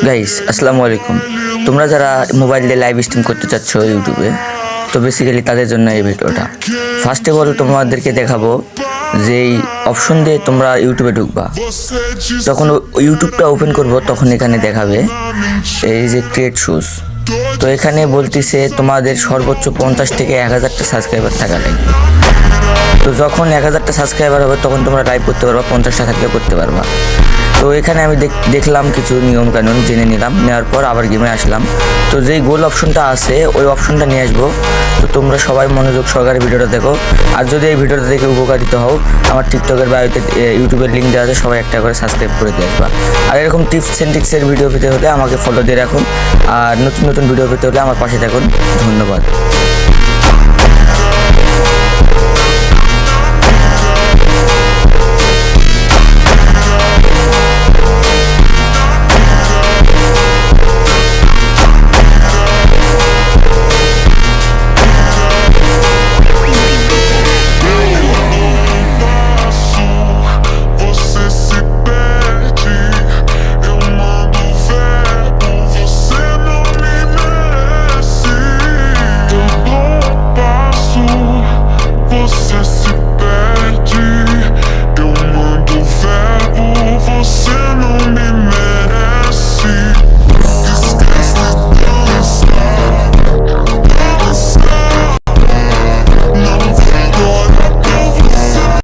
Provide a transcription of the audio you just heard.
Guys আসসালামু আলাইকুম। তোমরা যারা মোবাইল দিয়ে লাইভ স্ট্রিম করতে চাচ্ছ ইউটিউবে, তো বেসিক্যালি তাদের জন্য এই ভিডিওটা। ফার্স্ট অফ অল তোমাদেরকে দেখাবো যে এই অপশন দিয়ে তোমরা ইউটিউবে ঢুকবা, যখন ইউটিউবটা ওপেন করবো তখন এখানে দেখাবে এই যে ক্রিয়েট শুজ। তো এখানে বলতেছে তোমাদের সর্বোচ্চ 50 থেকে 1000টা সাবস্ক্রাইবার থাকা লাগবে। তো যখন 1000টা সাবস্ক্রাইবার হবে তখন তোমরা লাইভ করতে পারবা, 50টা থাকলে করতে পারবা। তো এখানে আমি দেখলাম কিছু নিয়ম কানুন জেনে নিলাম, নেওয়ার পর আবার গেমে আসলাম। তো যেই গোল অপশনটা আছে ওই অপশনটা নিয়ে আসবো। তো তোমরা সবাই মনোযোগ সহকারে ভিডিওটা দেখো, আর যদি এই ভিডিওটা দেখে উপকারিত হও, আমার টিকটকের বায়োতে ইউটিউবের লিঙ্ক দেওয়া আছে, সবাই একটা করে সাবস্ক্রাইব করে দিয়ে আসবা। আর এরকম টিপস অ্যান্ড ট্রিক্সের ভিডিও পেতে হলে আমাকে ফলো দিয়ে রাখুন, আর নতুন নতুন ভিডিও পেতে হলে আমার পাশে থাকুন। ধন্যবাদ।